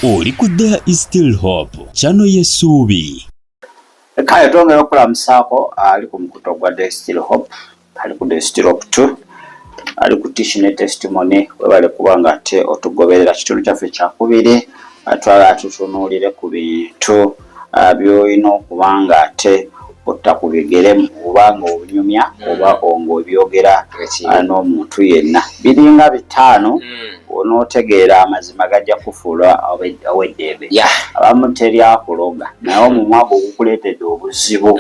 Oli ku There is Still Hope channel y'essuubi. Kale twongera okulamusaako ali ku mukuto gwa There is Still Hope, ali ku There is Still Hope 2, ali ku Teach ne Testimony webale kubanga ate otugoberera kitundu kyaffe kyakubiri atwala atutunuulire ku bintu by'olina okubanga ate otta ku bigere obanga obunyumya oba ng'obyogera n'omuntu yenna. Biringa bitaano onootegeera amazima gajja kufuula aw'eddembe. Abamu teri akuloga naye omumwa gwo gukuleetedde obuzibu.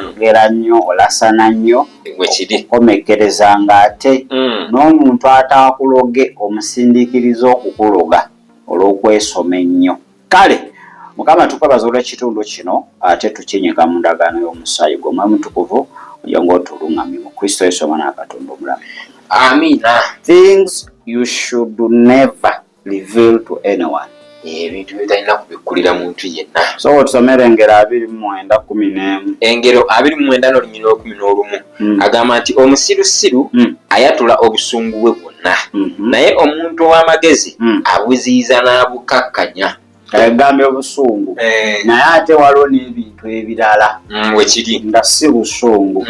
Ogera nnyo, olasana nnyo, okukomekkereza ng'ate n'omuntu ataakuloge omusindiikiriza okukuloga olw'okwesoma ennyo. Kale Mukama tukwebaza olw'ekitundu kino ate tukinyika mu ndagaano y'omusaayi gw'Omwoyo Mutukuvu ojja ng'otuluŋŋamye mu Kristo Yesu omwana wa Katonda omulamu. Amina. Things you should never reveal to anyone. Ebintu bitalina kubikkulira muntu yenna. So tusomera engero 29:11. Engero 29:11 agamba nti omusirusiru ayatula obusungu bwe bwonna, naye omuntu ow'amagezi abuziyiza n'abukkakkanya. Agambye obusungu naye ate waliwo n'ebintu ebirala wekiri nga si busungu.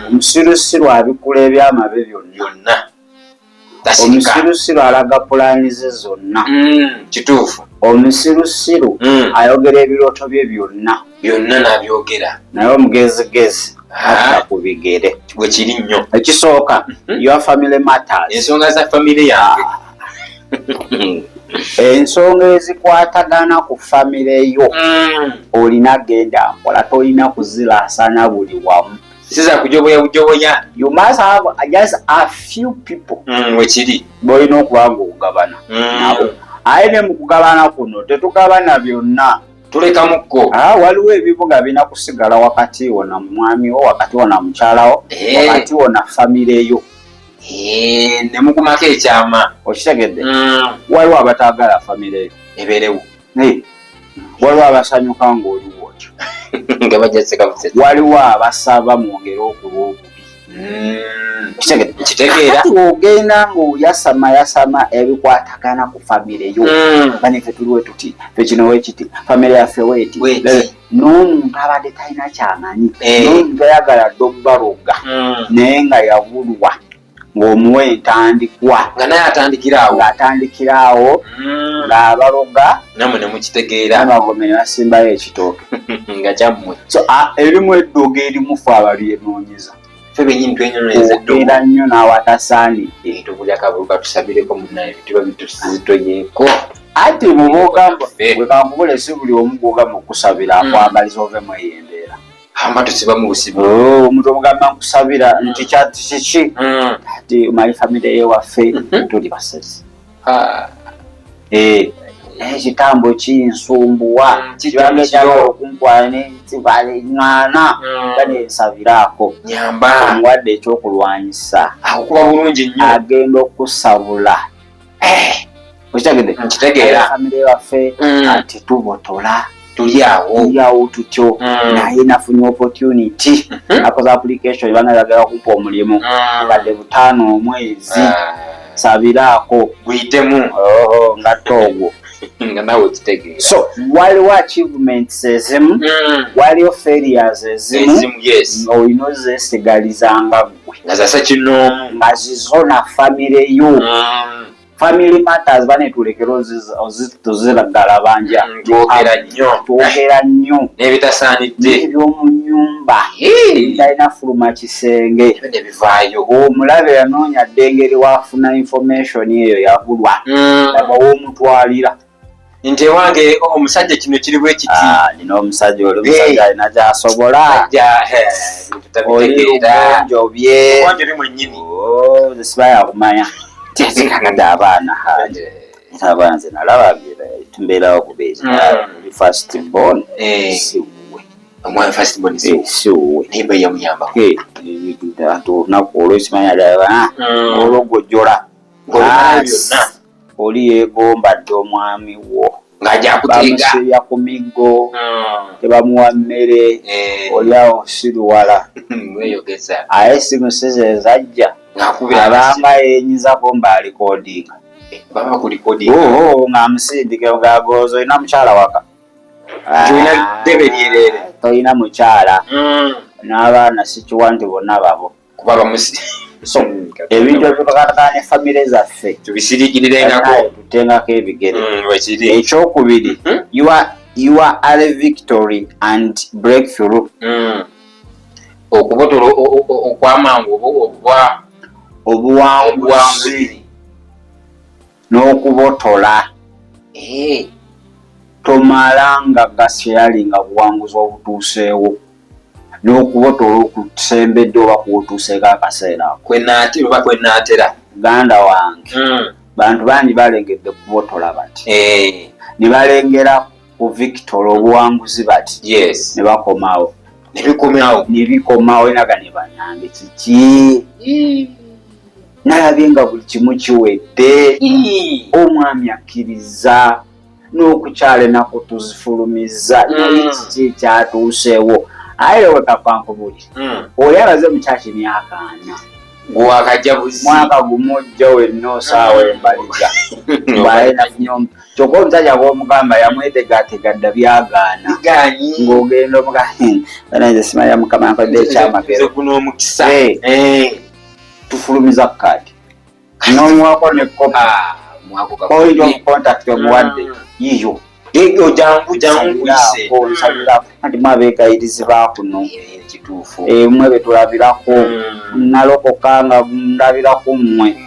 Omusirusiru abikula ebyamabe byonna. Omusirusiru alaga pulaani ze zonna. Kituufu. Omusirusiru ayogera ebirooto bye byonna n'abyogera, naye omugezigezi atta ku bigere. Wekiri nnyo. Ekisooka your family matters. Ensonga za famire yange. Ensonga ezikwatagana ku famire yo olina genda mpola, tolina kuziraasana buli wamu. Siza kujoboya. You must have just a few people wekiri boyina okuba ng'okugabana nabo. Aye ne mu kugabana kuno tetugabana byonna, tulekamukko. Waliwo ebibuga bina kusigala wakati wo na mwami wo, wakati wo na mukyala wo, wakati wo na famire yo. Ne mukumako ekyama. Okitegedde? Waliwo abataagala famire yo ebeerewo, waliwo abasanyuka ng'oliwo otyo, nga bajjaseka busesi, waliwo abasaba mwongere okuba obubi. Kitegeera ogenda ng'oyasama ebikwatagana ku famire yo. Bane ffe tuliwe tuti, ffe kino weekiti, famire yaffe weeti. N'omuntu abadde talina kyamanyi, n'omuntu ayagala dde obbaroga naye nga yabulwa ng'omuwa entandikwa, nga naye ng'atandikiraawo ng'abaloga nammwe ne mukitegeera, amagome ne basimbayo ekitooke nga kyammwe. So erimu eddoga erimu fe abalyenoonyeza. Ffe bennyini twenyononyeza eddoga. Ogenda nnyo n'awatasaanidde. Ebintu buli akabulu katusabireko munnaye, ebituba bitusizitoyeeko. Ati mubogamba bwe kankubule si buli omu gwogamba okusabira akwambaliza ovemu eyo embeera. Amba tusiba mu busibu. Omuntu omugamba nkusabira nti kyati kiki? Ati mali famire y'ewaffe tuli basezi. Ekitambo kinsumbuwa, kibange kyagala okunkwana n'ekibaleŋŋaana nga nensabiraako. Nyamba. Omuwadde ekyokulwanyisa. Okuba bulungi nnyo. Agenda okusabula. Okitegedde? Nkitegeera. Famire y'ewaffe ati tubotola. Tuli awo tutyo, naye nafunye opportunity nakoze application banga yagala kumpa omulimu badde 5 omwezi sabiraako guyitemu nga togo nga nawe okitegeera. So waliwo achievements ezimu, waliwo failures ezimu olina ozesigalizanga gwe nga zasa kinoomu nga zizo na famire yo. Family matters bane tulekera ozituziragala banja twogera nnyo n'ebitasaanidde eby'omu nnyumba talina fuluma kisenge. Omulabe yanoonya dde engeri waafuna information eyo yabulwa aba w'omutwalira nti ewange omusajja kino kiri bwe kiti. Nina omusajja oli musajja alina gy'asobola olibonjo bye mwennyini zisiba yakumanya tezikanadde abaana era abaana ze nalaba tumbeerawo bubeezi first born siwuwe omwana first born siwuwe naye be yamuyambako olunaku olwekimanya ddala olwogojjola oli yeegomba dde omwami wo bamusibya ku miggo tebamuwa mmere oli awo siruwala aye simusize ezajja abanga yenyizako mbaalikoodinga baba ku recording ng'amusindike ng'agooza olina mukyala waka tulina ddebe lyerere tolina mukyala n'abaana sikiwa nti bonna babo kuba bamusi so ebintu ebikakatagane famire zaffe tubisirikirirenako tutengako ebigere wekiri ekyokubiri you are victory and breakthrough okubotola okwamangu obuwanguzi n'okubotola tomala nga gasyalinga nga buwanguzi obutuuseewo n'okubotola okusembedde oba kubutuuseeko akaseera kwenaatera ganda wange bantu bangi balengedde kubotola bati ne balengera ku victory obuwanguzi bati ne bakomawo nebikomawo naga ne banange kiki nalabye nga buli kimu kiwedde omwami akkiriza n'okukyala ennaku tuzifulumiza naye kiki ekyatuuseewo aye wekakwankubulire oli alaze mukyaki myaka 4 mwaka gumujja wenna osaawa embaliga kyokka omusajja gw'omugamba yamwetegategadda byagaana ng'ogenda omugaanze simanya mukama nkodde ekyamagero tufulumiza kkaadi n'omuwako nekopi oyinza omukontakiti omuwadde yiyo anti mwabeegayirizi bakuno mwe betulabirako nalokoka nga ndabirako mmwe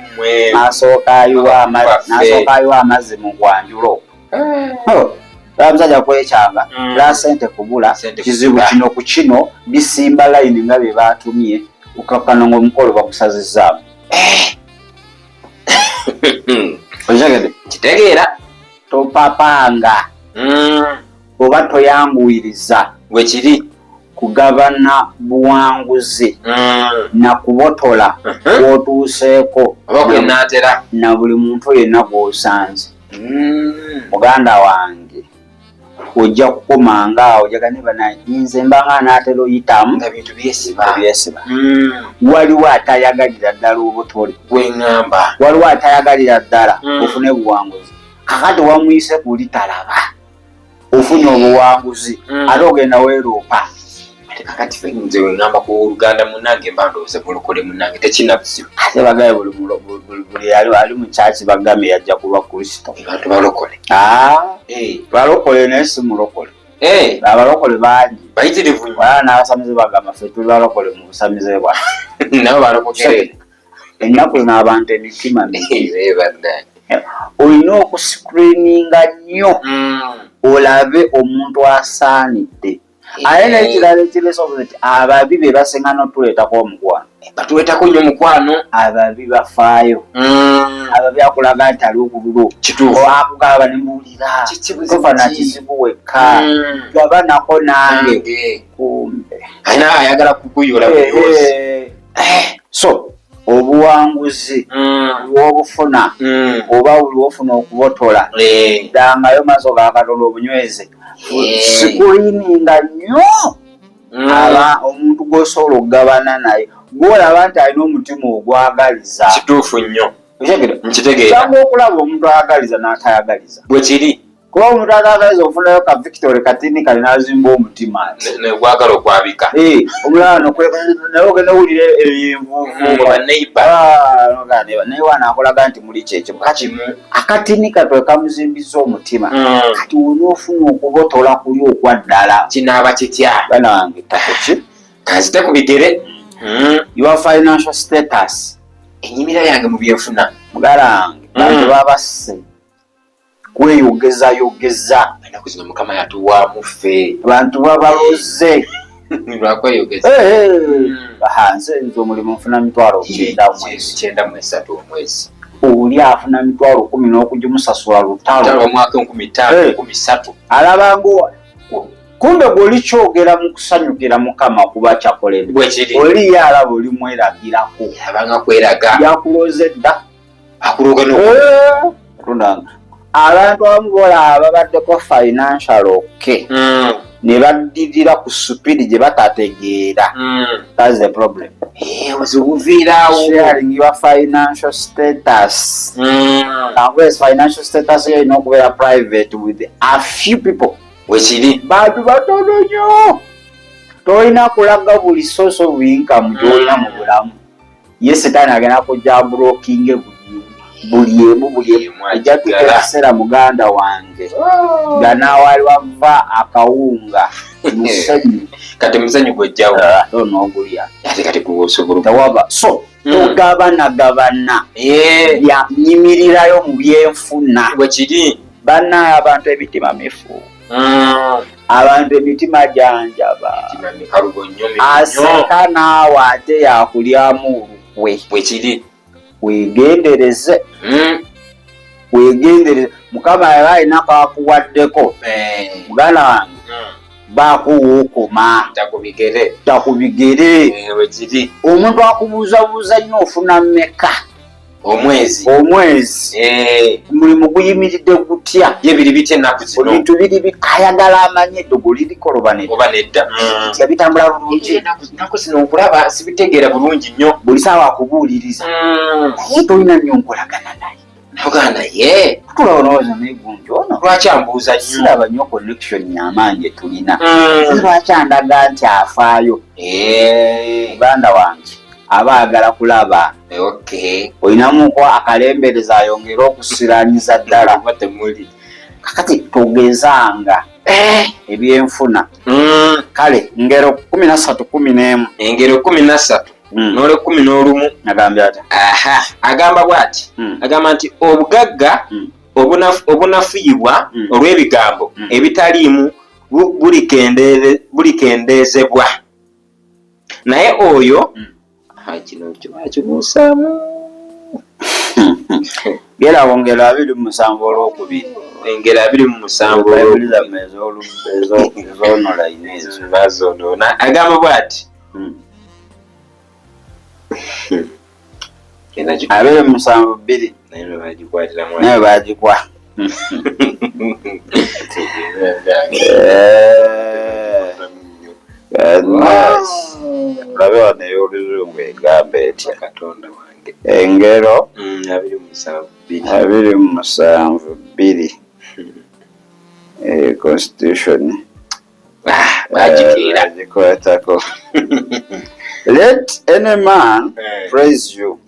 nasooka ayiwa amazzi mu gwanjulo omusajja kwekyanga era sente kubula kizibu kino ku kino bisimba layini nga bye batumye okakkana ng'omukolo bakusazizaamu kitegeera topapanga oba toyanguwiriza wekiri kugabana buwanguzi na kubotola kwotuuseeko na buli muntu yenna gw'osanze muganda wange ojja kukomanga awo jagane banayinze mbanga naatera oyitamu nga bintu byesiba waliwo atayagalira ddala obutole weŋŋamba waliwo atayagalira ddala ofune buwanguzi kakati wamuyise kuli talaba ofune obuwanguzi ate ogenda weeruupa kakati fe nze weŋŋamba ku Oluganda munnange mba ndowooza bulokole munnange tekinabuzibu ate bagaye buli ali mu kyaki bagambe yajja kulwa Kristo bantu balokole balokole naye si mulokole abalokole bangi bayitirivu n'abasamize bagamba ffe tuli balokole mu busamize bwa nabo balokole ennaku zino abantu emitima mibi olina okusikuriininga nnyo olabe omuntu asaanidde aye n'ekirala ekireesobole nti ababi be basinga n'otuleetako omukwano batuleetako nnyo mukwano ababi bafaayo ababi akulaga nti ali okululo akugaba ne mbuulira tova na kizibu wekka gabanako nange kumbe ayagala kukuyola so obuwanguzi bw'obufuna oba buli wofuna okubotola ddangayo maaso ga Katonda obunyweze sikuriininga nnyo aba omuntu gw'osobola okugabana naye gw'olaba nti alina omutima ogwagaliza kituufu nnyo nkitegeera kyangwa okulaba omuntu ayagaliza n'atayagaliza bwe kiri kuba omuntu atayagaliza ofunayo ka victory katini kali n'azimba omutima negwagala okwabika omulala naye ogenda owulira envuuvu naye wanaakolaga nti muli kyekyo kakimu akatini katwe kamuzimbiza omutima kati wonaofuna okubotola kuli okwa ddala kinaaba kitya bana wange takoki kanzite ku bigere your financial status ennyimira yange mu byenfuna mugalange bantu babasse kweyogezayogeza ennaku zino mukama yatuwaamu ffe abantu babaloze lwakweyogeza nze nze omulimu nfuna 9,903 omwezi oli afuna 10,000 n'okugimusasula lutalo omwaka 15,000 alabanga kumbe gwoli kyogera mu kusanyukira mukama kuba kyakoledde oli ye alaba oli mweragirako abanga kweraga yakuloze dda akuloga abantu abamu bolaba babaddeko financial ne baddirira ku speed gye batategeera. That's the problem. Sharing your financial status. Whereas financial status here is not very private with a few people. Bantu batono nnyo. Tolina kulaga buli source of income gy'olina mu bulamu. Ye Setaani agenda kujja blocking buli emu ejja tuka kiseera muganda wange nga naawaali wava akawunga musenyu kati musenyu gwejjawo n'ogulya ate kati kusobola tewaba so tugabana nyimirirayo mu byenfuna bwekiri bannaye abantu emitima mifu abantu emitima janjaba aseka naawe ate yakulyamu olukwe bwekiri wegendereze mukama yaba alina kakuwaddeko muganda wange bakuwukuma takubigere omuntu akubuuzabuuza nnyo ofuna mmeka omwezi mulimu guyimiridde gutya ebintu biri bikayagala amanye eddogo lirikoloba nedda bitambula bulungi okulaba sibitegeera bulungi nnyo buli saawa akubuuliriza naye tolina nnyo nkolagana naye ogana ye tulowooza negundi ono lwaki ambuuza nnyo siraba nnyo connection y'amaanyi tulina lwaki andaga nti afaayo muganda wange aba ayagala kulaba olinamuko akalembereza ayongere okusiranyiza ddala kakati togezanga ebyenfuna kale ngero 13 engero 13 nole 11 agambye ati agamba bw'ati agamba nti obugagga obunafuibwa olw'ebigambo ebitaliimu bulikendeezebwa naye oyo kino kibuusaamu gera ngero 27 olwokubiri engero 27 ezonola agamba bw'ati 27 naye bagikwa olabe wano ey'oluzungu egamba etya engero 27 constitution bagikwatako. Let any man praise you,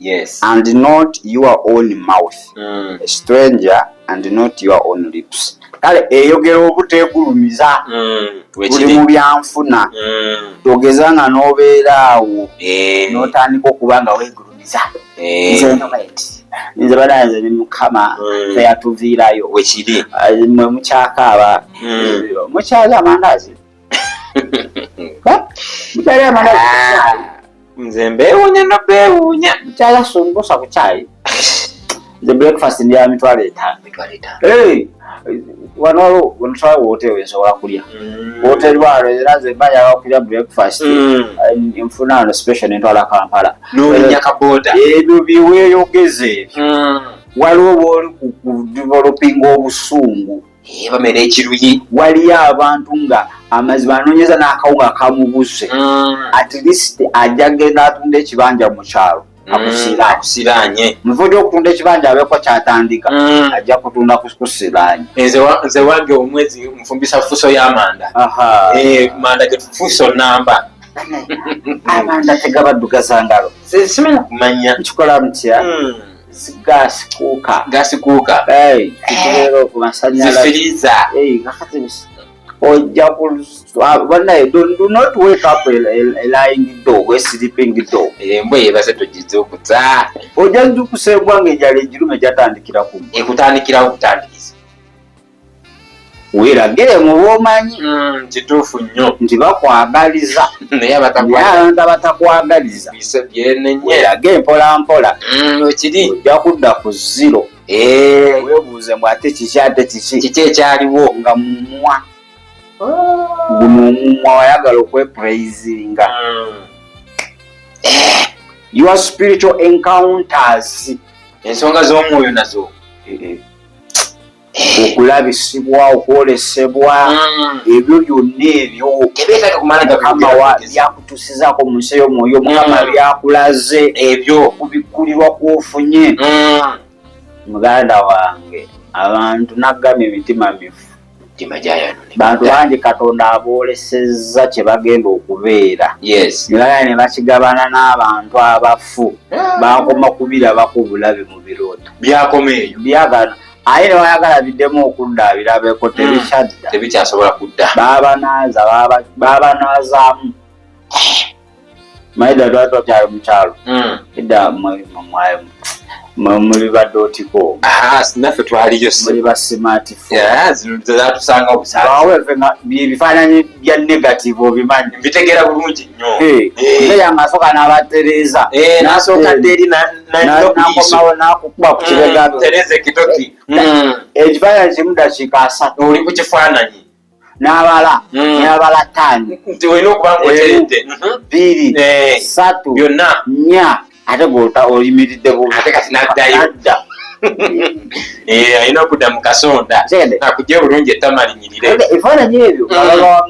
and not your own mouth, a stranger, and not your own lips. Kale eyogera obuteegulumiza buli mu byanfuna togezanga n'obeera awo n'otandika okuba nga weegulumiza nze badanze ne mukama teyatuviirayo wekiri mwe mukyakaaba mukyali amandaazi mukyali amandaazi nze mbeewuunya nobeewuunya mukyali asumbusa ku kyayi nze breakfast ndya mitwalo 5 wano wentwala wote wensobola kulya wote lwalo era nze mbanyaga okulya breakfast nfuna ano special nentwala Kampala n'olunyakaboda ebyo byeweeyogeze waliwo booli ku developinga obusungu bamera ekiruyi waliyo abantu nga amazima anoonyeza n'akawunga kamubuze at least ajja genda atunda ekibanja mu kyalo akusiranye muvo gy'okutunda ekibanja abeeko kyatandika ajja kutunda kusiranye nze wange omwezi nfumbisa fuso y'amanda manda gefuso namba amanda tegabaddugaza ngalo simanyi kumanya nkikola mutya gasikuuka tutubeera okumasanyalaze ojja banaye do not wake up a lying dog, a sleeping dog. Embwe yebase togize okuza ojja njukusembwa ng'enjala egirume gyatandikira ku ekutandikira okutandikiza weeragire mu bwomanyi kituufu nnyo nti bakwagaliza naye abantu abatakwagaliza weerage mpola mpola ekiri ojja kudda ku zero weebuuze mbu ate kiki ekyaliwo nga mumwa mumwa wayagala okwepraisinga your spiritual encounters ensonga z'omwoyo nazo okulabisibwa okwolesebwa ebyo byonna ebyo byakutuusizako mu nsi y'omwoyo Mukama byakulaze ebyo okubikkulirwa kw'ofunye muganda wange abantu naggama emitima mifu bantu bangi Katonda aboolesezza kye bagenda okubeera ne bakigabana n'abantu abafu bakoma kubirabako bulabe mu birooto byakoma eyo byagana aye ne bayagala biddemu okuddaabira beeko tebikyasobola kudda baabanazaamu maida lwaki okyali mukyalo edda muli badotiko naffe twaliyo muli ba smartphone zatusanga ebifaananyi bya negative obimanyi mbitegeera bulungi nnyo yanga asooka n'abatereeza nasooka ddeeri nakomawo nakukuba ku kibega tereza ekitoki ekifaananyi kimu dakiika 3 oli ku kifaananyi n'abala 5 nti olina okuba ng'oteredde 2 3 byonna 4 ate gota oyimiridde ate kati n'addayo alina okudda mu kasonda akugye bulungi ettama linyirire ebifaananyi ebyo ababa wa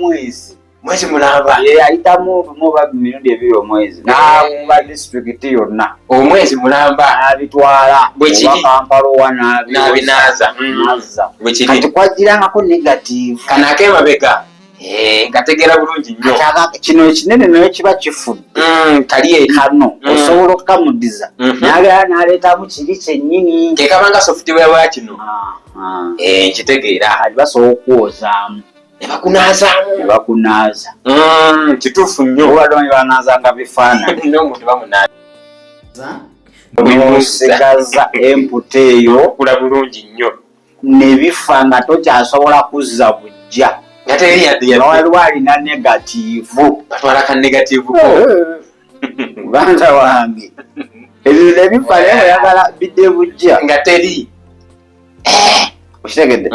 mwezi mulamba ayitamu oba mirundi ebiri omwezi nakuba disitulikiti yonna omwezi mulamba abitwala Kampala n'abinaaza kati kwagirangako negative kano ak'emabega ngategeera bulungi nnyo kino ekinene naye kiba kifudde kali kano osobola okukamudiza nagera n'aleetamu kiri kyennyini kekabanga software bwa kino nkitegeera basobola okuwozaamu nebakunaaza kituufu nnyo obadde banaazanga bifaananyi n'omuntu bamunaaza n'osigaza emputa eyo okula bulungi nnyo ne bifa nga tokyasobola kuzza bujja waliwo alina negativu batwala ka negativu muganda wange ebyo ne bifa naye oyagala bidde bujja nga teri okitegedde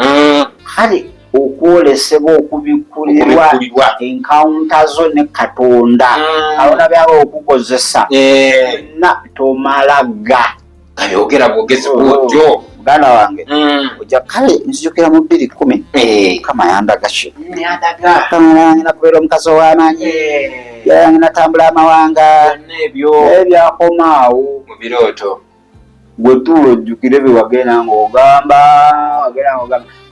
kale okwolesebwa okubikkulirwa enkawunta zo ne Katonda abona byaba okukozesa na tomalaga kabyogera bwogezi bwotyo muganda wange ojja kale nzijukira mu 2010 Mukama yandaga ki ngina kubeera omukazi ow'amaanyi ngina tambula amawanga ebyakomaawo mu birooto gwe tuulo ojjukire bye wagenda ng'ogamba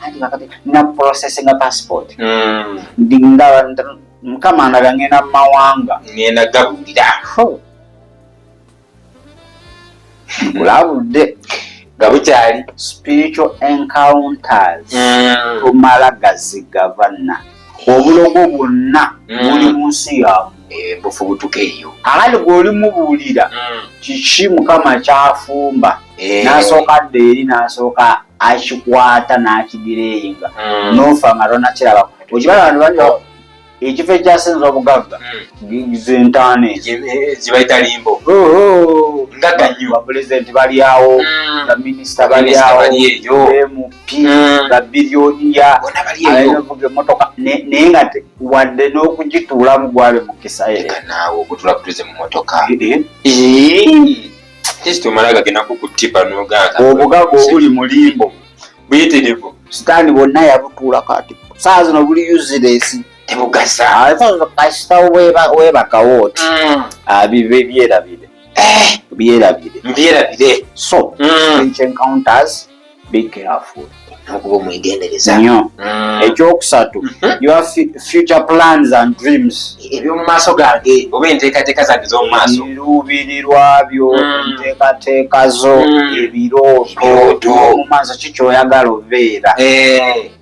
anti kakati nina processinga passport ndingaba Mukama ndaga ngenda mu mawanga ngenda gabuulira kulabudde nga bukyali spiritual encounters tomala gazigavana obulogo bwonna buli mu nsi yaabwe bufu butuka eyo akati gw'oli mubuulira kiki Mukama kyafumba n'asooka adda eri n'asooka akikwata n'akidireyinga n'ofa nga tonakiraba okibala bantu bangi ekifo ekyasinza obugagga zentaana zibayita limbo ngaga nnyo bapulezidenti bali awo baminisita bali awo MP babiliyoniya abavuga emmotoka naye nga wadde n'okugituulamu gwabe mukisa naawe okutula kutuze mu mmotoka kisitumala gagenda kukutipa n'oganga obugagga obuli mu limbo buyitirivu sitaani bonna yabutuulako ati saa zino buli useless tebugasa kasita webakawo oti byerabire so encounters be careful okuba omwegendereza nnyo ekyokusatu your future plans and dreams ebyomu maaso gange oba enteekateeka zange z'omu maaso ebiruubirirwa byo enteekateeka zo ebirooto mu maaso ki kyoyagala obeera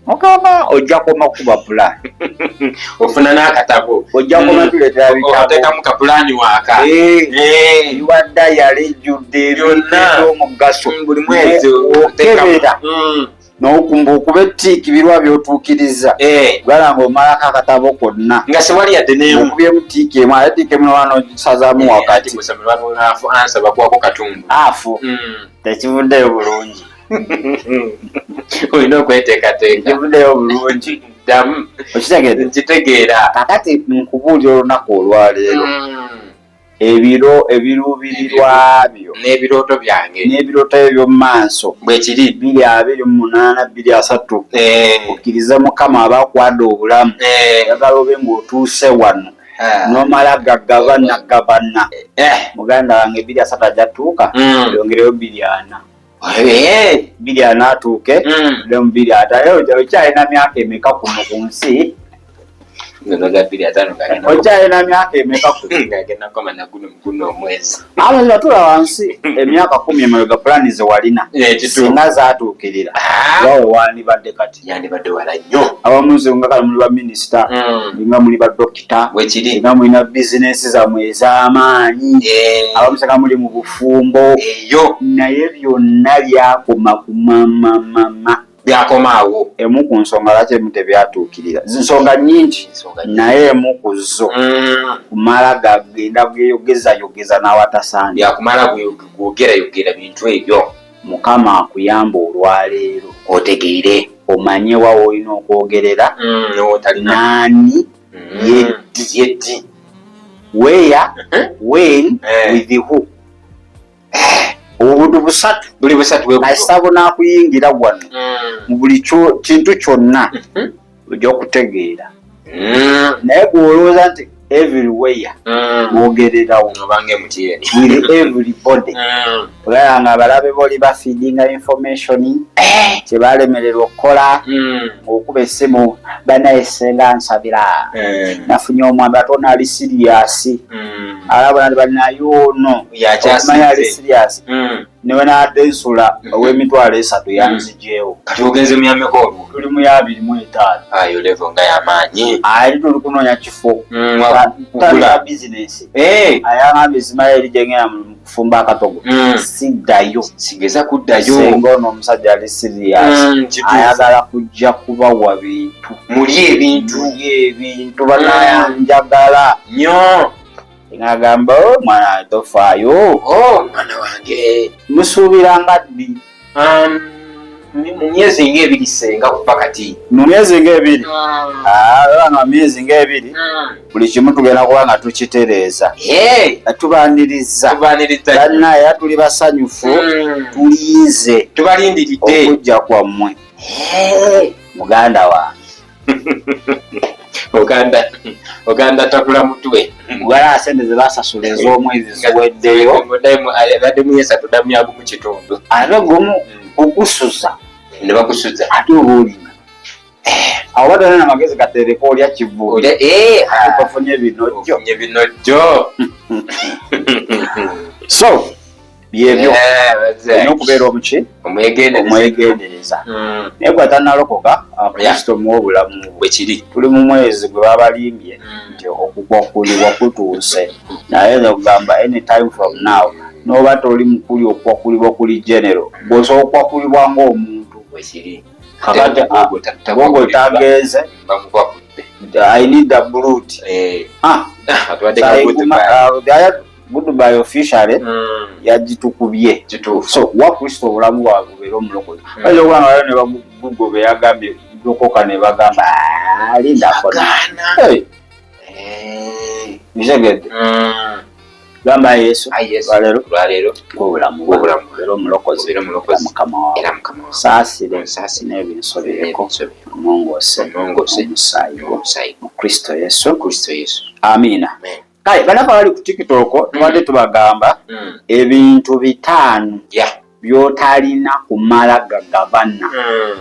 Mukama ojja koma kuba plan ofuna n'akatabo ojja koma tuleetera bitabo oteekamu ka pulaani waaka biwadda yalijjudde byonna omugaso buli mwezi okebera n'okumba okuba ettiiki birwa byotuukiriza gala ng'omalako akatabo konna nga sewali yadde n'emu okubyemu ttiiki emu ate ttiiki emu noba nogisazaamu wakati ansaba kwako katundu afu tekivuddeyo bulungi olina okweteekateeka tekivuddeyo bulungi ddamu okitegedde nkitegeera kakati nkubuulira olunaku olwaleero ebiruubirirwa byo n'ebirooto byange n'ebirooto ebyo mu maaso bwe kiri 2:28 2:3 okkirize Mukama abakwada obulamu yagala obe ng'otuuse wano n'omala gagabana muganda wange 2:3 ajatuuka yongereyo 2:4 2:4 atuuke lemu 2:5 okyalina myaka emeka kuno ku nsi okyalina myaka emeka kuno omwezi abazi batula wansi emyaka 10 emabega pulani ze walina singa zaatuukirira wawe wandibadde kati yandibadde wala nnyo abamuzi nga kale muli baminisita nga muli badokita nga mulina bizinesi zammwe ez'amaanyi abamuzi nga muli mu bufumbo naye byonna byakoma kumamamama byakomaawo emu ku nsonga lwaki emu tebyatuukirira nsonga nnyingi naye emu ku zo kumala gagenda geyogeza n'awatasaana byakumala gwogerayogera bintu ebyo Mukama akuyamba olwaleero otegeere omanye wa olina okwogerera naani yeddi where when with who obuntu busatu buli busatu asabo nakuyingira wano mu buli kintu kyonna ojja okutegeera naye gwolowooza nti everywhere mwogererawo obange mutiyeni with everybody olaba nga abalabe boli bafeedinga information kyebalemererwa okukola okuba essimu banayesenga nsabira nafunye omwambi ate ono ali siriyasi alabona ti balinayo ono okumanya ali siriyasi newe naadde ensula ow'emitwalo 3 yanzijeewo kati ogenze muyameko olwo tuli mu 25 ayo levo nga yamaanyi ali tuli kunoonya kifo talina bizinesi ayangambye Isimayiri gyengera mu kufumba akatogo siddayo sigeza kuddayo singa ono omusajja ali siriyasi ayagala kujja kubawa bintu muli ebintu banayanjagala nnyo ngagamba mwana wange tofaayo mwana wange musuubiranga ddi mu myezi ng'ebiri senga kuva kati mu myezi ng'ebiri nga myezi ng'ebiri buli kimu tugenda kuba nga tukitereeza tubaniriza bannaye tuli basanyufu tulinze tubalindiridde okujja kwammwe muganda wange oganda tabula mutwe mugala sente ze basasula ez'omwezi ziweddeyo badde mu 3 damyago mu kitundu ate gumu okusuza ne bakusuza ate obuulina awo batana n'amagezi gatereka olya kivuuli tufunye binojjo so byebyo olina okubeera omuki omwegendereza naye gwe atanalokoka kristo muwa obulamu bwe kiri tuli mu mwezi gwe babalimbye nti okukwakulibwa kutuuse naye nokugamba anytime from now noba toli mukuli okwakulibwa kuli general bw'osobola okwakulibwa ng'omuntu kakati bwogwe tagenze I need a blood goodbye officially yagitukubye so wa kristo obulamu bwabwe bubeera omulokozi ayinza okuba nga bayo ne bagugo beyagambye lokoka ne bagamba linda kona bisegedde gamba Yesu lwaleero obulamu bubeera omulokozi mukama wawe saasire n'ebinsobereko omwongoose omusaayi mu kristo Yesu amiina kale banaba bali ku TikTok tubadde tubagamba ebintu 5 byotalina kumala gagabana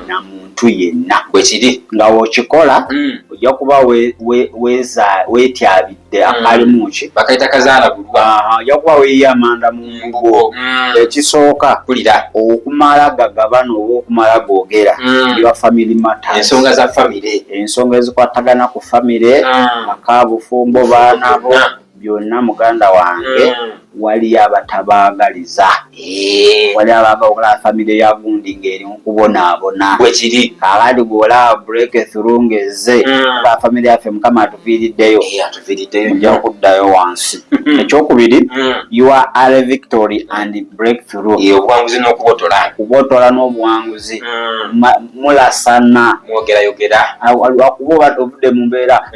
na muntu yenna bwe kiri nga wokikola ojja kuba weetyabidde akalimu ki bakayita kazaalagulwa ojja kuba weeyamanda mu mbugo ekisooka kulira okumala gagabana oba okumala googera eba family matters ensonga za famire ensonga ezikwatagana ku famire akabufumbo baanabo byonna muganda wange wali abatabaagaliza wali abaagala okulaba famire ya gundi ng'eri mu kubonaabona bwe kiri kakati gweolaba breakthrough ng'ezze olaba famire yaffe mukama atuviiriddeyo nja kuddayo wansi ekyokubiri you are a victory and breakthrough obuwanguzi n'okubotola kubotola n'obuwanguzi mulasana mwogerayogera lwakuba ovudde mu mbeera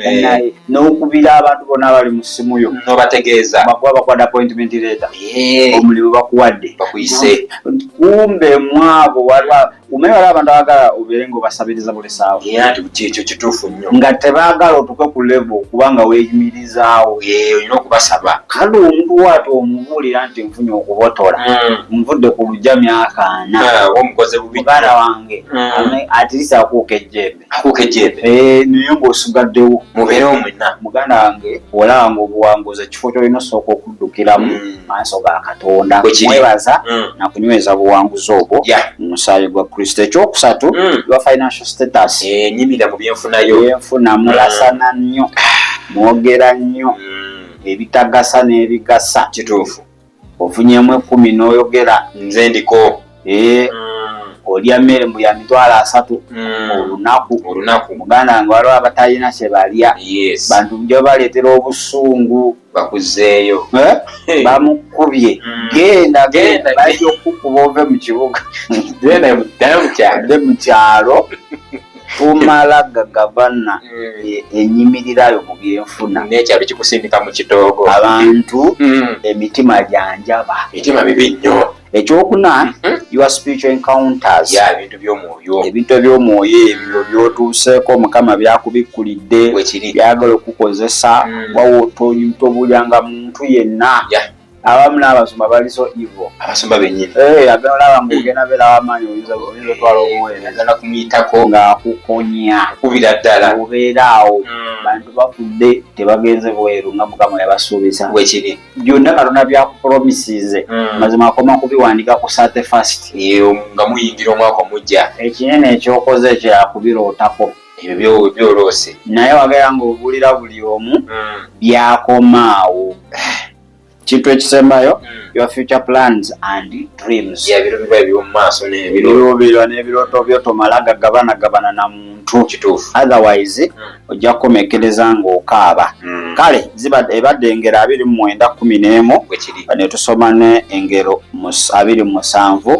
n'okubira abantu bonna abali mu ssimu yo n'obategeeza bakuba bakwada appointment letter omulimu bakuwadde bakuyise kumbe mwabo umanyi waliwo abantu abagala obeere ng'obasabiriza buli saawa ekyo kituufu nnyo nga tebaagala otuke ku level kubanga weeyimirizaawo olina okubasaba kale omuntu waati omubuulira nti nfunye okubotola nvudde ku lujja myaka 4 omukoze bubi muganda wange atirisa akuuka ejjembe naye ng'osigaddewo mubeerewo mwenna muganda wange olaba ng'obuwanguzi ekifo kyolina osooka okuddukiramu maaso ga Katonda mwebaza nakunyweza buwanguzi obwo mu musaayi gwa Kristo. Ekyokusatu your financial status nyimira mu byenfuna mulasana nnyo mwogera nnyo ebitagasa n'ebigasa kituufu ofunyemu 10 n'oyogera nze ndiko olya mmere mbu ya mitwalo 3 olunaku muganda wange waliwo abatalina kye balya bantu bjo baleetera obusungu bakuzeeyo bamukubye genda bajja okukuba ove mu kibuga mu kyalo tumala gagabana enyimirirayo mu byenfuna n'ekyalo kikusindika mu kitoogo abantu emitima janjaba mitima mibi nnyo ekyokuna your spiritual encounters ebintu ebyomwoyo ebyo byotuuseeko mukama byakubikkulidde byagala okukozesa wawotobulyanga muntu yenna abamu n'abasumba baliso ivo abasumba bennyini agenda olaba ng'ogenda beera w'amaanyi oyinza otwala obuweereza kumuyitako ng'akukonya kubira ddala obeeraawo bantu bafudde tebagenze bweru nga mukama yabasuubiza bwekiri byonna Katonda byakupuromisize mazima akoma kubiwandika ku 31st nga muyingira omwaka omujja ekinene ekyokoze ekyo yakubirootako ebyo byoloose naye wagera ng'obuulira buli omu byakomaawo kintu ekisembayo your future plans and dreams biro biba eby'omu maaso n'ebirooto byo tomala gagabana na muntu kituufu otherwise ojja kukomekereza ng'okaaba kale ebadde engero 29 ne tusoma ne engero 27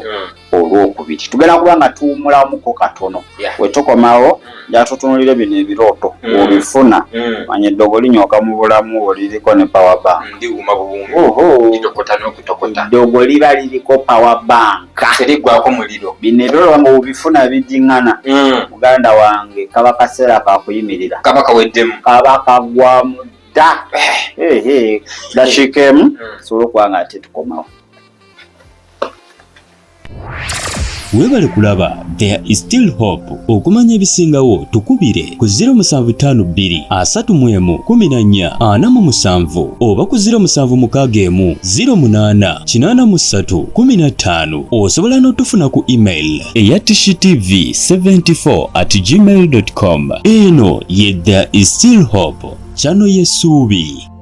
olwokubiri tugenda kuba nga tuwumulamuko katono wetukomawo jatutunulire bino ebirooto obifuna manya eddogo linyooka mu bulamu oliriko ne power bank ndiwuma bubungu litokota n'okutokota eddogo liba liriko power bank terigwako muliro bino ebirooto nga obifuna biddingana muganda wange kaba kaseera kakuyimirira kaba kaweddemu kaba kagwamu dda dakiika emu sobola okuba nga ate tukomawo. Webale kulaba There is Still Hope. Okumanya ebisingawo tukubire ku 0752 31 14 47 oba ku 0761 08 83 15. Osobola n'otufuna ku email eya tishitv74@gmail.com. Eno ye There is Still Hope, channel y'essuubi.